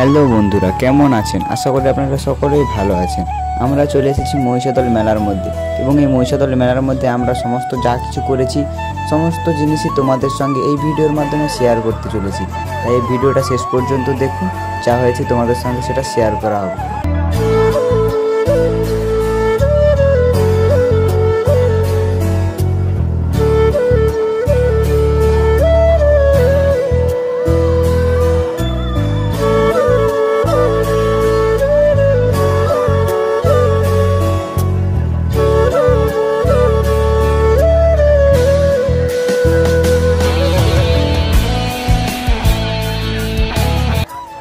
Hello বন্ধুরা, কেমন আছেন? আশা করি আপনারা সকলেই ভালো আছেন। আমরা চলে এসেছি মহিষাদল মেলার মধ্যে এবং এই মহিষাদল মেলার মধ্যে আমরা সমস্ত যা কিছু করেছি সমস্ত জিনিসই তোমাদের সঙ্গে এই ভিডিওর মাধ্যমে শেয়ার করতে চলেছি। তাই এই ভিডিওটা শেষ পর্যন্ত দেখুন, যা হয়েছে তোমাদের সঙ্গে সেটা শেয়ার করা হবে।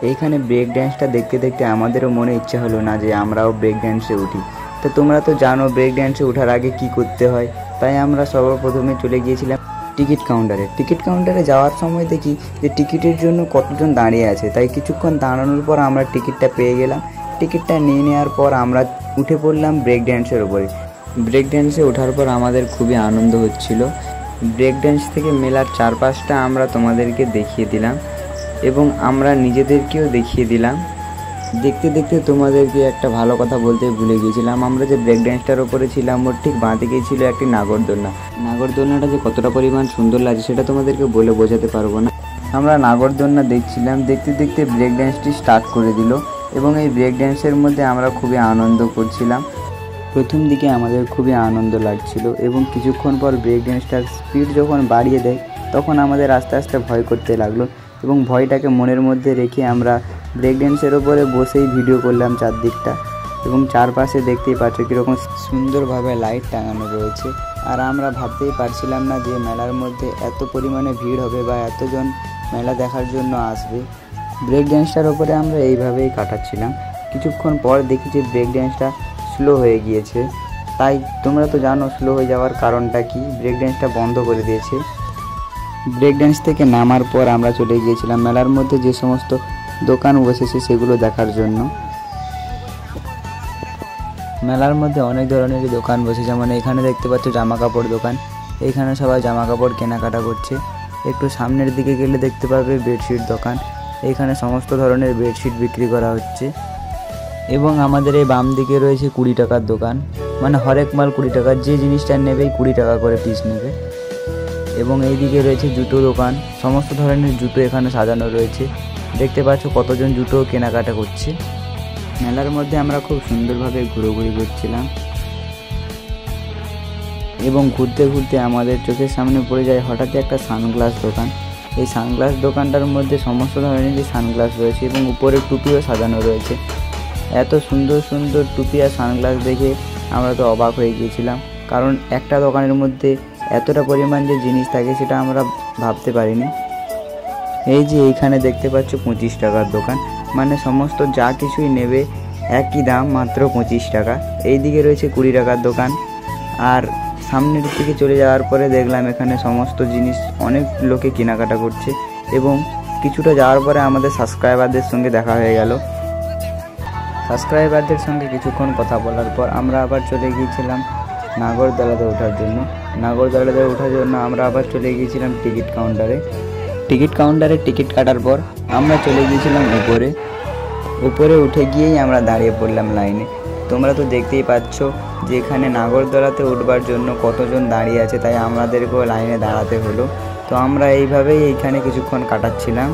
এইখানে ব্রেক ড্যান্সটা দেখতে দেখতে আমাদেরও মনে ইচ্ছা হলো না যে আমরাও ব্রেক ড্যান্সে উঠি। তো তোমরা তো জানো ব্রেক ড্যান্সে ওঠার আগে কি করতে হয়। তাই আমরা সর্বপ্রথমে চলে গিয়েছিলাম টিকিট কাউন্টারে। টিকিট কাউন্টারে যাওয়ার সময় দেখি যে টিকিটের জন্য কতজন দাঁড়িয়ে আছে। তাই কিছুক্ষণ দাঁড়ানোর পর আমরা টিকিটটা পেয়ে গেলাম। টিকিটটা নিয়ে নেওয়ার পর আমরা উঠে পড়লাম ব্রেক ড্যান্সের উপরে। ব্রেক ড্যান্সে ওঠার পর আমাদের খুবই আনন্দ হচ্ছিল। ব্রেক ড্যান্স থেকে মেলার চারপাশটা আমরা তোমাদেরকে দেখিয়ে দিলাম এবং আমরা নিজেদেরকেও দেখিয়ে দিলাম। দেখতে দেখতে তোমাদেরকে একটা ভালো কথা বলতে ভুলে গিয়েছিলাম। আমরা যে ব্রেক ড্যান্সটার ওপরে ছিলাম ওর ঠিক বাঁ দিকেই ছিল একটি নাগরদোলনা। নাগরদোলনাটা যে কতটা পরিমাণ সুন্দর লাগছে সেটা তোমাদেরকে বলে বোঝাতে পারবো না। আমরা নাগরদোলনা দেখছিলাম, দেখতে দেখতে ব্রেক ড্যান্সটি স্টার্ট করে দিল এবং এই ব্রেক ড্যান্সের মধ্যে আমরা খুবই আনন্দ করছিলাম। প্রথম দিকে আমাদের খুবই আনন্দ লাগছিল এবং কিছুক্ষণ পর ব্রেক ড্যান্সটার স্পিড যখন বাড়িয়ে দেয় তখন আমাদের আস্তে আস্তে ভয় করতে লাগলো এবং ভয়টাকে মনের মধ্যে রেখে আমরা ব্রেক ড্যান্সের ওপরে বসেই ভিডিও করলাম চারদিকটা। এবং চারপাশে দেখতেই পাচ্ছ কীরকম সুন্দরভাবে লাইট টাঙানো রয়েছে। আর আমরা ভাবতেই পারছিলাম না যে মেলার মধ্যে এত পরিমাণে ভিড় হবে বা এতজন মেলা দেখার জন্য আসবে। ব্রেক ড্যান্সটার ওপরে আমরা এইভাবেই কাটাচ্ছিলাম। কিছুক্ষণ পর দেখি যে ব্রেক ড্যান্সটা স্লো হয়ে গিয়েছে। তাই তোমরা তো জানো স্লো হয়ে যাওয়ার কারণটা কি, ব্রেক ড্যান্সটা বন্ধ করে দিয়েছে। ব্রেক ড্যান্স থেকে নামার পর আমরা চলে গিয়েছিলাম মেলার মধ্যে যে সমস্ত দোকান বসেছে সেগুলো দেখার জন্য। মেলার মধ্যে অনেক ধরনেরই দোকান বসে, যেমন এখানে দেখতে পাচ্ছ জামা কাপড় দোকান। এইখানে সবাই জামা কাপড় কেনাকাটা করছে। একটু সামনের দিকে গেলে দেখতে পাবে বেডশিট দোকান। এইখানে সমস্ত ধরনের বেডশিট বিক্রি করা হচ্ছে। এবং আমাদের এই বাম দিকে রয়েছে 20 টাকার দোকান, মানে হরেক মাল 20 টাকার, যে জিনিসটা নেবেই 20 টাকা করে পিস নেবে। এবং এই দিকে রয়েছে জুতো দোকান, সমস্ত ধরনের জুতো এখানে সাজানো রয়েছে। দেখতে পাচ্ছ কতজন জুতো কেনাকাটা করছে। মেলার মধ্যে আমরা খুব সুন্দরভাবে ঘোরাঘুরি করছিলাম এবং ঘুরতে ঘুরতে আমাদের চোখের সামনে পড়ে যায় হঠাৎই একটা সানগ্লাস দোকান। এই সানগ্লাস দোকানটার মধ্যে সমস্ত ধরনেরই সানগ্লাস রয়েছে এবং উপরে টুপিও সাজানো রয়েছে। এত সুন্দর সুন্দর টুপি আর সানগ্লাস দেখে আমরা তো অবাক হয়ে গিয়েছিলাম, কারণ একটা দোকানের মধ্যে এতটা পরিমাণ যে জিনিস থাকে সেটা আমরা ভাবতে পারিনি। এই যে এইখানে দেখতে পাচ্ছ 25 টাকার দোকান, মানে সমস্ত যা কিছুই নেবে একই দাম, মাত্র 25 টাকা। এই দিকে রয়েছে 20 টাকার দোকান। আর সামনের দিকে চলে যাওয়ার পরে দেখলাম এখানে সমস্ত জিনিস অনেক লোকে কেনাকাটা করছে এবং কিছুটা যাওয়ার পরে আমাদের সাবস্ক্রাইবারদের সঙ্গে দেখা হয়ে গেল। সাবস্ক্রাইবারদের সঙ্গে কিছুক্ষণ কথা বলার পর আমরা আবার চলে গিয়েছিলাম নাগরদোলাতে ওঠার জন্য। নাগরদোলাতে ওঠার জন্য আমরা আবার চলে গিয়েছিলাম টিকিট কাউন্টারে। টিকিট কাউন্টারে টিকিট কাটার পর আমরা চলে গিয়েছিলাম উপরে উঠে গিয়েই আমরা দাঁড়িয়ে পড়লাম লাইনে। তোমরা তো দেখতেই পাচ্ছ যে এখানে নাগরদোলাতে উঠবার জন্য কতজন দাঁড়িয়ে আছে, তাই আমাদেরকেও লাইনে দাঁড়াতে হলো। তো আমরা এইভাবেই এইখানে কিছুক্ষণ কাটাচ্ছিলাম।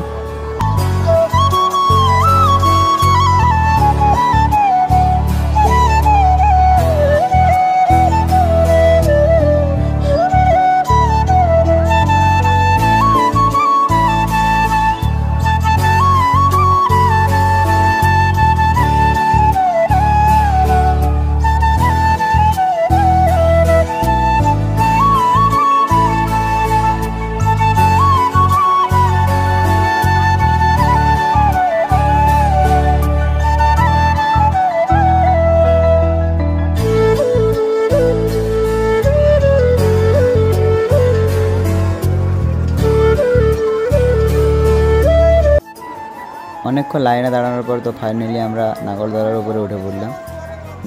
অনেকক্ষণ লাইনে দাঁড়ানোর পর তো ফাইনালি আমরা নাগরদোলার উপরে উঠে পড়লাম।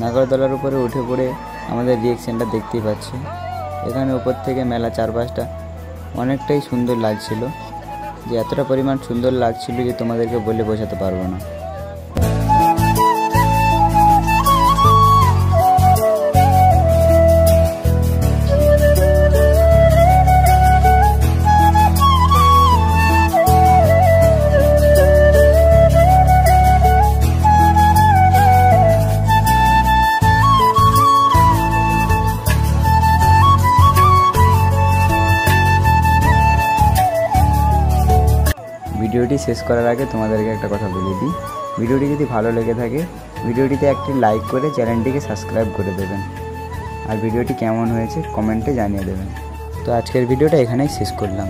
নাগরদোলার উপরে উঠে পড়ে আমাদের রিয়েকশনটা দেখতেই পাচ্ছি। এখানে উপর থেকে মেলা চারপাশটা অনেকটাই সুন্দর লাগছিল, যে এতটা পরিমাণ সুন্দর লাগছিল যে তোমাদেরকে বলে বোঝাতে পারবো না। শেষ করার আগে তোমাদেরকে একটা কথা বলে দিই, ভিডিওটি যদি ভালো লেগে থাকে ভিডিওটিতে একটি লাইক করে চ্যানেলটিকে সাবস্ক্রাইব করে দেবেন, আর ভিডিওটি কেমন হয়েছে কমেন্টে জানিয়ে দেবেন। তো আজকের ভিডিওটা এখানেই শেষ করলাম।